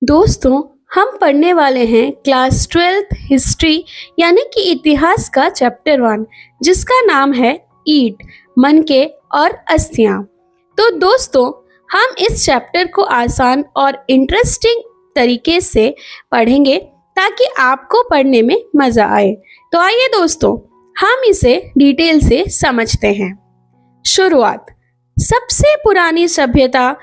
दोस्तों, हम पढ़ने वाले हैं क्लास 12th हिस्ट्री यानी कि इतिहास का चैप्टर 1 जिसका नाम है ईट मनके और अस्थियां। तो दोस्तों, हम इस चैप्टर को आसान और इंटरेस्टिंग तरीके से पढ़ेंगे ताकि आपको पढ़ने में मज़ा आए। तो आइए दोस्तों, हम इसे डिटेल से समझते हैं। शुरुआत। सबसे पुरानी सभ्यता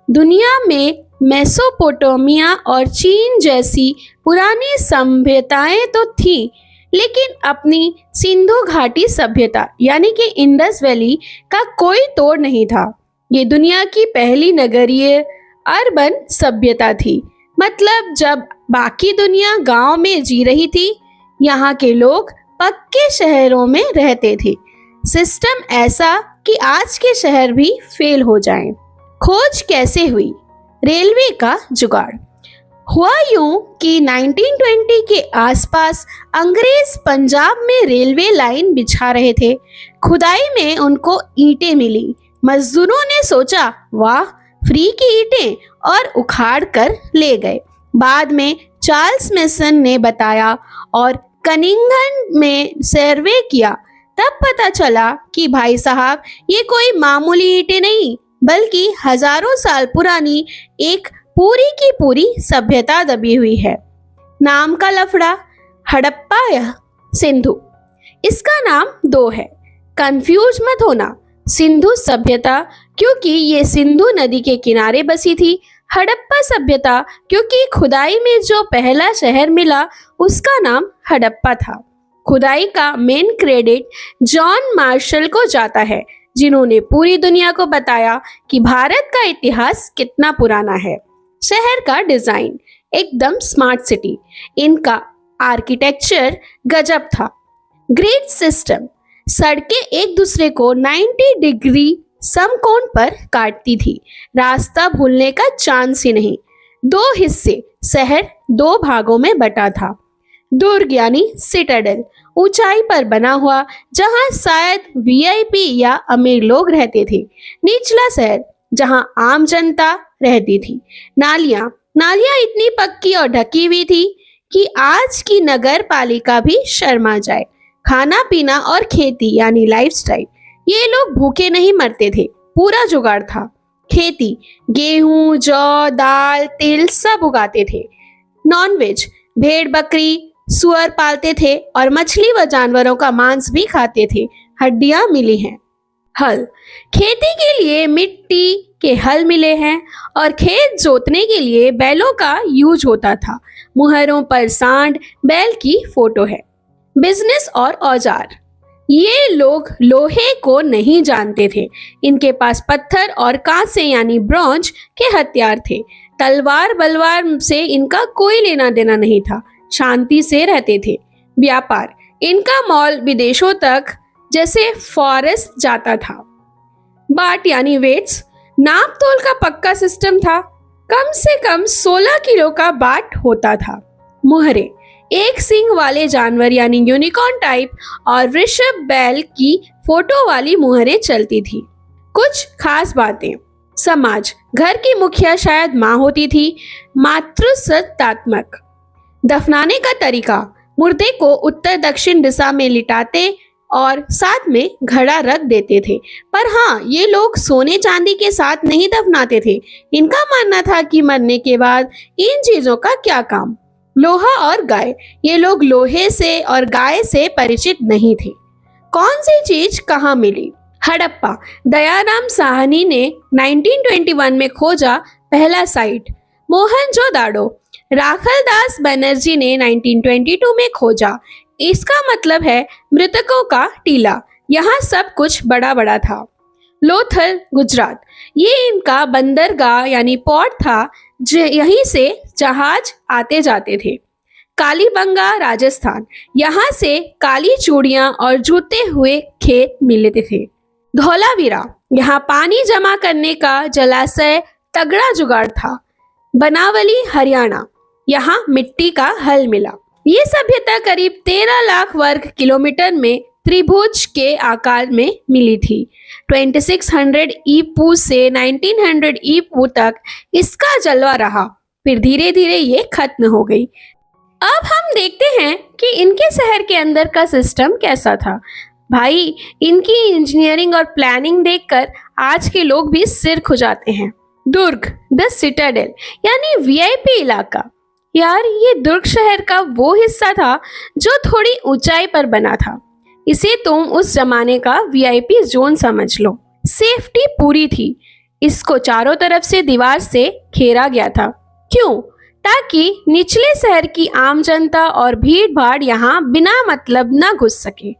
दुनिया में मेसोपोटामिया और चीन जैसी पुरानी सभ्यताएं तो थी, लेकिन अपनी सिंधु घाटी सभ्यता यानी कि इंडस वैली का कोई तोड़ नहीं था। ये दुनिया की पहली नगरीय अर्बन सभ्यता थी। मतलब जब बाकी दुनिया गांव में जी रही थी, यहाँ के लोग पक्के शहरों में रहते थे। सिस्टम ऐसा कि आज के शहर भी फेल हो जाएं। खोज कैसे हुई? रेलवे का जुगाड़। हुआ यूं कि 1920 के आसपास अंग्रेज पंजाब में रेलवे लाइन बिछा रहे थे। खुदाई में उनको ईंटें मिली। मजदूरों ने सोचा, वाह, फ्री की ईंटें, और उखाड़ कर ले गए। बाद में चार्ल्स मेसन ने बताया और कनिंघम में सर्वे किया। तब पता चला कि भाई साहब, ये कोई मामूली ईंटें नहीं बल्कि हजारों साल पुरानी एक पूरी की पूरी सभ्यता दबी हुई है। नाम का लफड़ा, हड़प्पा या सिंधु। इसका नाम दो है, कंफ्यूज मत होना। सिंधु सभ्यता क्योंकि ये सिंधु नदी के किनारे बसी थी। हड़प्पा सभ्यता क्योंकि खुदाई में जो पहला शहर मिला उसका नाम हड़प्पा था। खुदाई का मेन क्रेडिट जॉन मार्शल को जाता है, जिन्होंने पूरी दुनिया को बताया कि भारत का इतिहास कितना पुराना है। शहर का डिजाइन एकदम स्मार्ट सिटी। इनका आर्किटेक्चर गजब था। Grid system. सड़कें एक दूसरे को 90 डिग्री समकोण पर काटती थी। रास्ता भूलने का चांस ही नहीं। दो हिस्से, शहर दो भागों में बटा था। दुर्ग यानी सिटाडेल, ऊंचाई पर बना हुआ, जहां शायद वीआईपी या अमीर लोग रहते थे। निचला शहर, जहां आम जनता रहती थी। नालियां इतनी पक्की और ढकी हुई थी कि आज की नगर पालिका भी शर्मा जाए। खाना पीना और खेती यानी लाइफस्टाइल, ये लोग भूखे नहीं मरते थे, पूरा जुगाड़ था। खेती, गेहूं, जौ, दाल, तिल सब उगाते थे। नॉनवेज, भेड़ बकरी सुअर पालते थे और मछली व जानवरों का मांस भी खाते थे। हड्डियां मिली हैं। हल, खेती के लिए मिट्टी के हल मिले हैं और खेत जोतने के लिए बैलों का यूज होता था। मुहरों पर सांड बैल की फोटो है। बिजनेस और औजार। ये लोग लोहे को नहीं जानते थे। इनके पास पत्थर और कांसे यानी ब्रॉन्ज के हथियार थे। तलवार बलवार से इनका कोई लेना देना नहीं था। शांति से रहते थे। व्यापार, इनका मॉल विदेशों तक जैसे फॉरेस्ट जाता था। बाट यानी वेट्स, नाप तोल का पक्का सिस्टम था। कम से कम 16 किलो का बाट होता था। मुहरे, एक सींग वाले जानवर यानी यूनिकॉर्न टाइप और ऋषभ बैल की फोटो वाली मुहरे चलती थी। कुछ खास बातें। समाज, घर की मुखिया शायद माँ होती थी। मातृसत्तात्मक। दफनाने का तरीका, मुर्दे को उत्तर दक्षिण दिशा में लिटाते और साथ में घड़ा रख देते थे। पर हाँ, ये लोग सोने चांदी के साथ नहीं दफनाते थे। इनका मानना था कि मरने के बाद इन चीजों का क्या काम। लोहा और गाय, ये लोग लोहे से और गाय से परिचित नहीं थे। कौन सी चीज कहाँ मिली? हड़प्पा, दयाराम साहनी ने 1921 में खोजा पहला साइट। मोहनजोदाड़ो, राखलदास बनर्जी ने 1922 में खोजा। इसका मतलब है मृतकों का टीला। यहाँ सब कुछ बड़ा बड़ा था। लोथल, गुजरात, ये इनका बंदरगाह यानी पोर्ट था। यहीं से जहाज आते जाते थे। कालीबंगा, राजस्थान, यहाँ से काली चूड़ियां और जूते हुए खेत मिलते थे। धौलावीरा, यहाँ पानी जमा करने का जलाशय तगड़ा जुगाड़ था। बनावली, हरियाणा, यहाँ मिट्टी का हल मिला। ये सभ्यता करीब 13 लाख वर्ग किलोमीटर में त्रिभुज के आकार में मिली थी। 2600 ईपू से 1900 ईपू तक इसका जलवा रहा। फिर धीरे धीरे ये खत्म हो गई। अब हम देखते हैं कि इनके शहर के अंदर का सिस्टम कैसा था। भाई, इनकी इंजीनियरिंग और प्लानिंग देखकर आज के लोग भी सिर खुजाते हैं। दुर्ग, द सिटाडेल, यानी वीआईपी इलाका। यार, ये दुर्ग शहर का वो हिस्सा था जो थोड़ी ऊंचाई पर बना था। इसे तुम उस जमाने का वीआईपी जोन समझ लो। सेफ्टी पूरी थी। इसको चारों तरफ से दीवार से घेरा गया था। क्यों? ताकि निचले शहर की आम जनता और भीड़ भाड़ यहाँ बिना मतलब न घुस सके।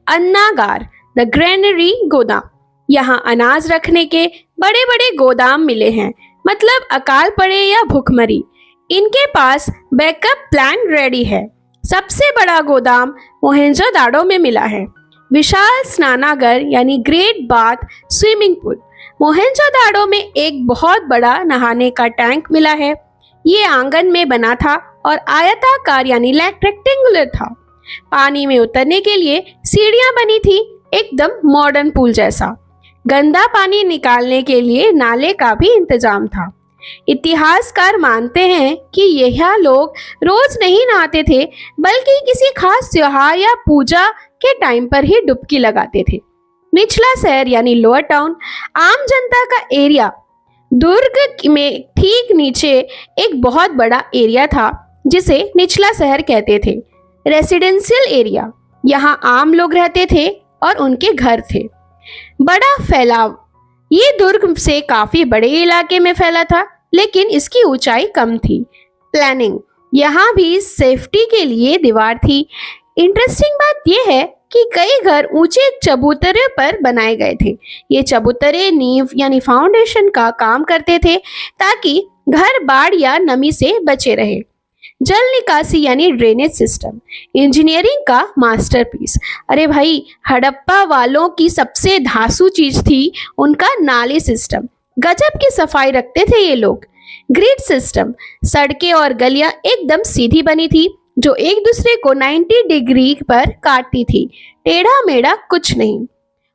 अन्नागार, द ग्रेनरी, गोदाम। यहाँ अनाज रखने के बड़े बड़े गोदाम मिले हैं, मतलब अकाल पड़े या भूखमरी, इनके पास बैकअप प्लान रेडी है। सबसे बड़ा गोदाम मोहेंजोदाड़ो में मिला है। विशाल स्नानागार यानी ग्रेट बाथ स्विमिंग पूल। मोहेंजोदाड़ो में एक बहुत बड़ा नहाने का टैंक मिला है। ये आंगन में बना था और आयताकार यानी रेक्टेंगुलर था। पानी में उतरने के लिए सीढ़ियां बनी थी, एकदम मॉडर्न पूल जैसा। गंदा पानी निकालने के लिए नाले का भी इंतजाम था। इतिहासकार मानते हैं कि यह लोग रोज नहीं नहाते थे, बल्कि किसी खास त्योहार या पूजा के टाइम पर ही डुबकी लगाते थे। निचला शहर यानी लोअर टाउन, आम जनता का एरिया। दुर्ग में ठीक नीचे एक बहुत बड़ा एरिया था जिसे निचला शहर कहते थे। रेसिडेंशियल एरिया, यहाँ आम लोग रहते थे और उनके घर थे। बड़ा फैलाव, ये दुर्ग से काफी बड़े इलाके में फैला था, लेकिन इसकी ऊंचाई कम थी। प्लानिंग, यहाँ भी सेफ्टी के लिए दीवार थी। इंटरेस्टिंग बात यह है कि कई घर ऊंचे चबूतरे पर बनाए गए थे। ये चबूतरे नींव यानी फाउंडेशन का काम करते थे ताकि घर बाढ़ या नमी से बचे रहे। जल निकासी यानी ड्रेनेज सिस्टम, इंजीनियरिंग का मास्टरपीस। अरे भाई, हड़प्पा वालों की सबसे धांसू चीज थी उनका नाली सिस्टम। गजब की सफाई रखते थे ये लोग। ग्रिड सिस्टम, सड़कें और गलियां एकदम सीधी बनी थी जो एक दूसरे को 90 डिग्री पर काटती थी, टेढ़ा मेढ़ा कुछ नहीं।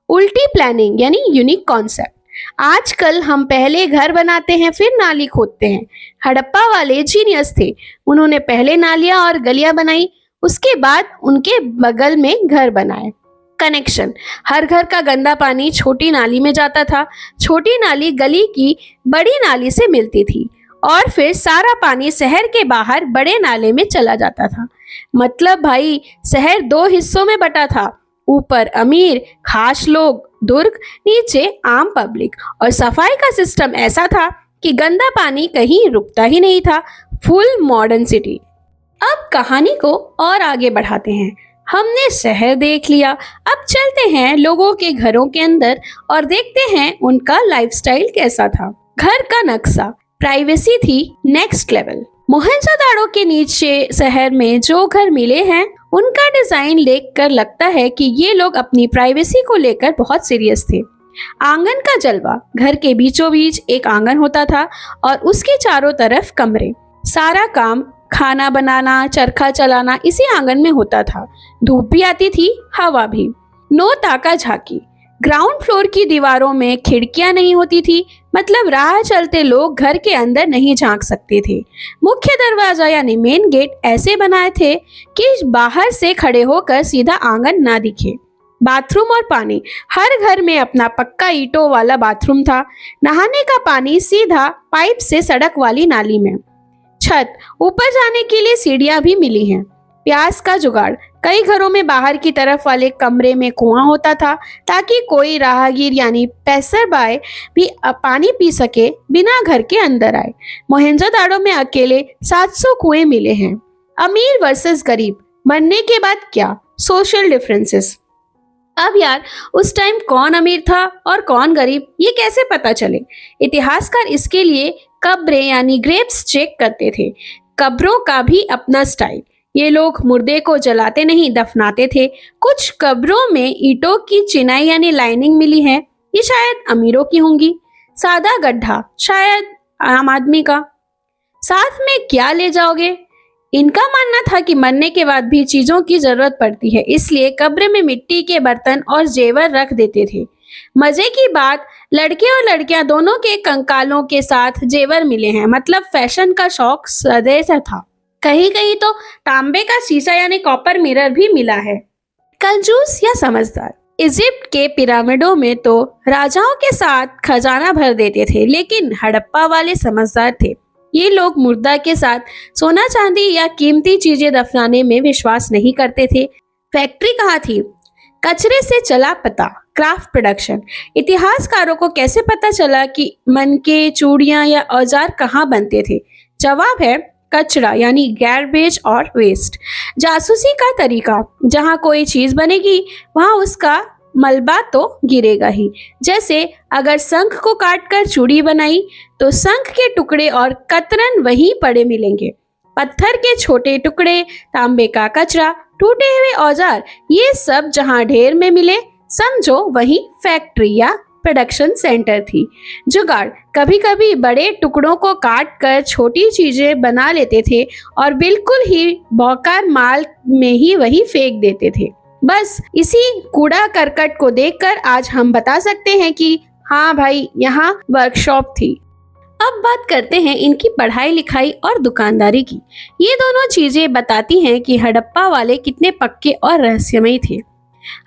उल्टी प्लानिंग यानी यूनिक कॉन्सेप्ट। आजकल हम पहले घर बनाते हैं फिर नाली खोदते हैं। हड़प्पा वाले जीनियस थे। उन्होंने पहले नालियां और गलियां बनाई, उसके बाद उनके बगल में घर बनाए। कनेक्शन, हर घर का गंदा पानी छोटी नाली में जाता था। छोटी नाली गली की बड़ी नाली से मिलती थी और फिर सारा पानी शहर के बाहर बड़े नाले में चला जाता था। मतलब भाई, शहर दो हिस्सों में बटा था। ऊपर अमीर खास लोग दुर्ग, नीचे आम पब्लिक। और सफाई का सिस्टम ऐसा था कि गंदा पानी कहीं रुकता ही नहीं था। Full modern city. अब कहानी को और आगे बढ़ाते हैं। हमने शहर देख लिया, अब चलते हैं लोगों के घरों के अंदर और देखते हैं उनका लाइफस्टाइल कैसा था। घर का नक्शा, प्राइवेसी थी नेक्स्ट लेवल। मोहेंजोदाड़ो के नीचे शहर में जो घर मिले हैं उनका डिजाइन देखकर लगता है कि ये लोग अपनी प्राइवेसी को लेकर बहुत सीरियस थे। आंगन का जलवा, घर के बीचों बीच एक आंगन होता था और उसके चारों तरफ कमरे। सारा काम, खाना बनाना, चरखा चलाना इसी आंगन में होता था। धूप भी आती थी, हवा भी। नो ताका झाकी, ग्राउंड फ्लोर की दीवारों में खिड़कियां नहीं होती थी, मतलब राह चलते लोग घर के अंदर नहीं झांक सकते थे। मुख्य दरवाजा यानी मेन गेट ऐसे बनाए थे कि बाहर से खड़े होकर सीधा आंगन ना दिखे। बाथरूम और पानी, हर घर में अपना पक्का ईंटों वाला बाथरूम था। नहाने का पानी सीधा पाइप से सड़क वाली नाली में। छत, ऊपर जाने के लिए सीढ़ियां भी मिली हैं। प्यास का जुगाड़, कई घरों में बाहर की तरफ वाले कमरे में कुआं होता था ताकि कोई राहगीर यानी पैसरबाई भी पानी पी सके बिना घर के अंदर आए। मोहेंजोदाड़ो में अकेले 700 कुएं मिले हैं। अमीर वर्सेस गरीब, मरने के बाद क्या? Social differences. अब यार, उस टाइम कौन अमीर था और कौन गरीब, ये कैसे पता चले? इतिहासकार इसके लिए कब्रें यानी ग्रेव्स चेक करते थे। कब्रों का भी अपना स्टाइल। ये लोग मुर्दे को जलाते नहीं, दफनाते थे। कुछ कब्रों में ईंटों की चिनाई यानी लाइनिंग मिली है, ये शायद अमीरों की होंगी। सादा गड्ढा, शायद आम आदमी का। साथ में क्या ले जाओगे? इनका मानना था कि मरने के बाद भी चीजों की जरूरत पड़ती है, इसलिए कब्र में मिट्टी के बर्तन और जेवर रख देते थे। मजे की बात, लड़के और लड़कियां दोनों के कंकालों के साथ जेवर मिले हैं, मतलब फैशन का शौक सदैव से था। कहीं कहीं तो तांबे का शीशा यानी कॉपर मिरर भी मिला है। कंजूस या समझदार, इजिप्ट के पिरामिडों में तो राजाओं के साथ खजाना भर देते थे, लेकिन हड़प्पा वाले समझदार थे। ये लोग मुर्दा के साथ सोना चांदी या कीमती चीजें दफनाने में विश्वास नहीं करते थे। फैक्ट्री कहाँ थी? कचरे से चला पता, क्राफ्ट प्रोडक्शन। इतिहासकारों को कैसे पता चला कि मनके, चूड़ियां या औजार कहाँ बनते थे? जवाब है कचरा यानी गार्बेज और वेस्ट। जासूसी का तरीका, जहाँ कोई चीज बनेगी वहाँ उसका मलबा तो गिरेगा ही। जैसे अगर शंख को काटकर चूड़ी बनाई तो शंख के टुकड़े और कतरन वहीं पड़े मिलेंगे। पत्थर के छोटे टुकड़े, तांबे का कचरा, टूटे हुए औजार, ये सब जहां ढेर में मिले समझो वही फैक्ट्री या प्रोडक्शन सेंटर थी। जुगाड़, कभी कभी बड़े टुकड़ों को काट कर छोटी चीजें बना लेते थे और बिल्कुल ही बेकार माल में ही वही फेंक देते थे। बस इसी कूड़ा करकट को देखकर आज हम बता सकते हैं कि हाँ भाई, यहाँ वर्कशॉप थी। अब बात करते हैं इनकी पढ़ाई लिखाई और दुकानदारी की। ये दोनों चीजें बताती हैं कि हड़प्पा वाले कितने पक्के और रहस्यमयी थे।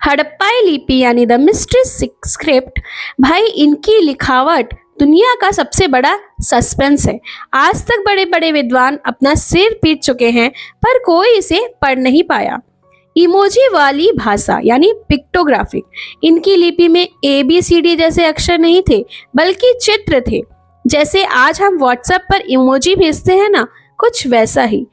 हड़प्पाई लिपि यानी द मिस्ट्री स्क्रिप्ट, भाई इनकी लिखावट दुनिया का सबसे बड़ा सस्पेंस है। आज तक बड़े बड़े विद्वान अपना सिर पीट चुके हैं पर कोई इसे पढ़ नहीं पाया। इमोजी वाली भाषा यानी पिक्टोग्राफिक, इनकी लिपि में ABCD जैसे अक्षर नहीं थे बल्कि चित्र थे। जैसे आज हम व्हाट्सएप पर इमोजी भेजते हैं ना, कुछ वैसा ही।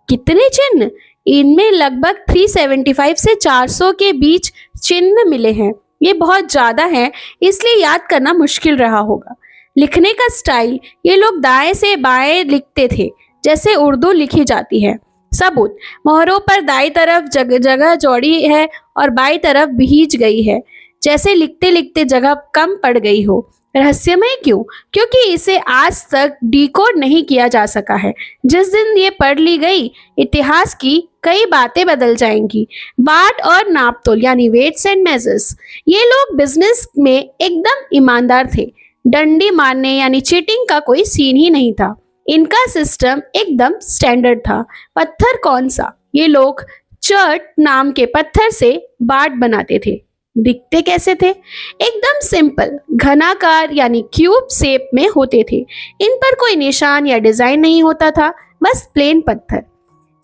कितने चिन्ह? इनमें लगभग 375 से 400 के बीच चिन्ह मिले हैं। ये बहुत ज्यादा है, इसलिए याद करना मुश्किल रहा होगा। लिखने का स्टाइल, ये लोग दाएं से बाएं लिखते थे जैसे उर्दू लिखी जाती है। सबूत, मोहरों पर दाई तरफ जगह जोड़ी है और बाई तरफ भीज गई है, जैसे लिखते लिखते जगह कम पड़ गई हो। रहस्यमय क्यों? क्योंकि इसे आज तक डिकोड नहीं किया जा सका है। जिस दिन ये पढ़ ली गई, इतिहास की कई बातें बदल जाएंगी। बाट और नापतोल यानी वेट्स एंड मेजर्स, ये लोग बिजनेस में एकदम ईमानदार थे। डंडी मारने यानी चीटिंग का कोई सीन ही नहीं था। इनका सिस्टम एकदम स्टैंडर्ड था। पत्थर कौन सा? ये लोग चर्ट नाम के पत्थर से बाट बनाते थे। दिखते कैसे थे? एकदम सिंपल, घनाकार यानी क्यूब शेप में होते थे। इन पर कोई निशान या डिजाइन नहीं होता था, बस प्लेन पत्थर।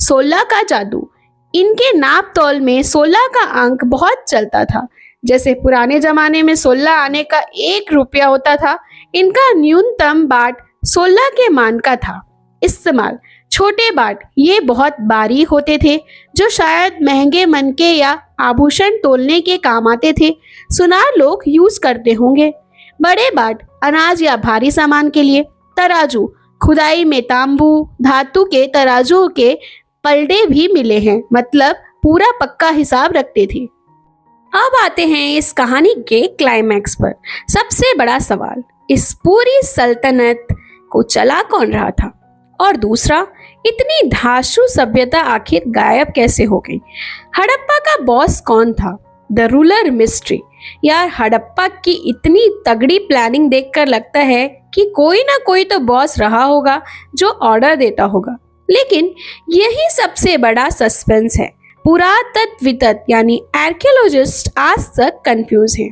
16 का जादू, इनके नाप तौल में 16 का अंक बहुत चलता था। जैसे पुराने जमाने में 16 आने का 1 रुपया होता था, इनका न्यूनतम बाट 16 के मान का था। इस्तेमाल, छोटे बाट, ये बहुत बारीक होते थे जो शायद महंगे मनके या आभूषण तोलने के काम आते थे। सुनार लोग यूज करते होंगे। बड़े बाट, अनाज या भारी सामान के लिए। तराजू, खुदाई में तांबू धातु के तराजू के पलड़े भी मिले हैं, मतलब पूरा पक्का हिसाब रखते थे। अब आते हैं इस कहानी के क्लाइमैक्स पर। सबसे बड़ा सवाल, इस पूरी सल्तनत को चला कौन रहा था? और दूसरा, इतनी धांसू सभ्यता आखिर गायब कैसे हो गई? हड़प्पा का बॉस कौन था? The ruler mystery. यार, हड़प्पा की इतनी तगड़ी प्लानिंग देखकर लगता है कि कोई ना कोई तो बॉस रहा होगा जो ऑर्डर देता होगा। लेकिन यही सबसे बड़ा सस्पेंस है। पुरातत्वविद यानी आर्कियोलॉजिस्ट आज तक कंफ्यूज हैं।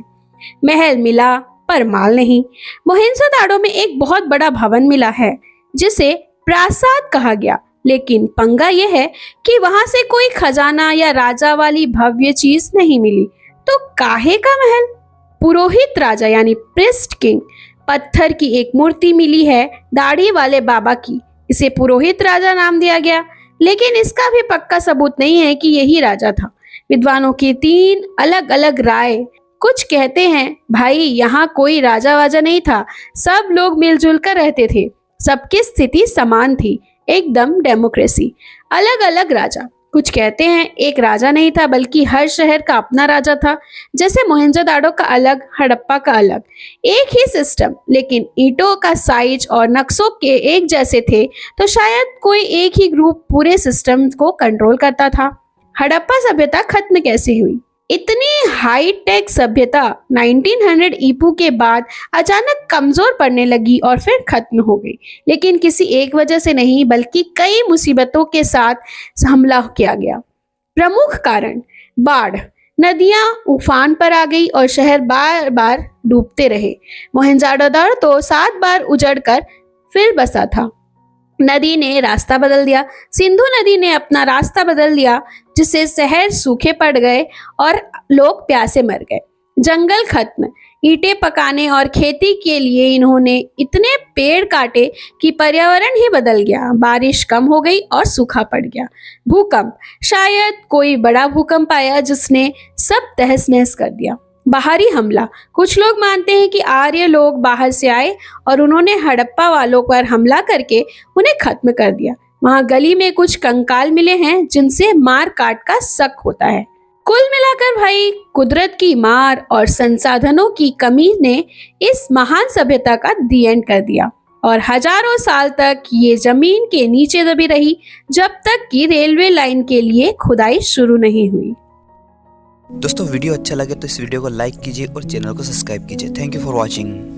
महल मिला पर माल नहीं। मोहेंजोदाड़ो में एक बहुत बड़ा भवन मिला है जिसे प्रासाद कहा गया, लेकिन पंगा यह है कि वहां से कोई खजाना या राजा वाली भव्य चीज नहीं मिली। तो काहे का महल? पुरोहित राजा यानी प्रिस्ट किंग, पत्थर की एक मूर्ति मिली है दाढ़ी वाले बाबा की। इसे पुरोहित राजा नाम दिया गया, लेकिन इसका भी पक्का सबूत नहीं है कि यही राजा था। विद्वानों की 3 अलग अलग राय। कुछ कहते हैं भाई यहाँ कोई राजा वाजा नहीं था, सब लोग मिलजुल कर रहते थे, सबकी स्थिति समान थी, एकदम डेमोक्रेसी। अलग अलग राजा। कुछ कहते हैं एक राजा नहीं था बल्कि हर शहर का अपना राजा था, जैसे मोहेंजोदाड़ो का अलग, हड़प्पा का अलग। एक ही सिस्टम, लेकिन ईंटों का साइज और नक्शों के एक जैसे थे, तो शायद कोई एक ही ग्रुप पूरे सिस्टम को कंट्रोल करता था। हड़प्पा सभ्यता खत्म कैसे हुई? इतनी हाई टेक सभ्यता 1900 ईपू के बाद अचानक कमजोर पड़ने लगी और फिर खत्म हो गई, लेकिन किसी एक वजह से नहीं बल्कि कई मुसीबतों के साथ हमला किया गया। प्रमुख कारण बाढ़, नदियां उफान पर आ गई और शहर बार बार डूबते रहे। मोहनजोदड़ो तो 7 बार उजड़कर फिर बसा था। नदी ने रास्ता बदल दिया, सिंधु नदी ने अपना रास्ता बदल दिया, जिससे शहर सूखे पड़ गए और लोग प्यासे मर गए। जंगल खत्म, ईंटें पकाने और खेती के लिए इन्होंने इतने पेड़ काटे कि पर्यावरण ही बदल गया। बारिश कम हो गई और सूखा पड़ गया। भूकंप, शायद कोई बड़ा भूकंप आया जिसने सब तहस नहस कर दिया। बाहरी हमला, कुछ लोग मानते हैं कि आर्य लोग बाहर से आए और उन्होंने हड़प्पा वालों पर हमला करके उन्हें खत्म कर दिया। वहां गली में कुछ कंकाल मिले हैं जिनसे मार काट का शक होता है। कुल मिलाकर भाई, कुदरत की मार और संसाधनों की कमी ने इस महान सभ्यता का दी एंड कर दिया और हजारों साल तक ये जमीन के नीचे दबी रही, जब तक कि रेलवे लाइन के लिए खुदाई शुरू नहीं हुई। दोस्तों वीडियो अच्छा लगे तो इस वीडियो को लाइक कीजिए और चैनल को सब्सक्राइब कीजिए। Thank you for watching.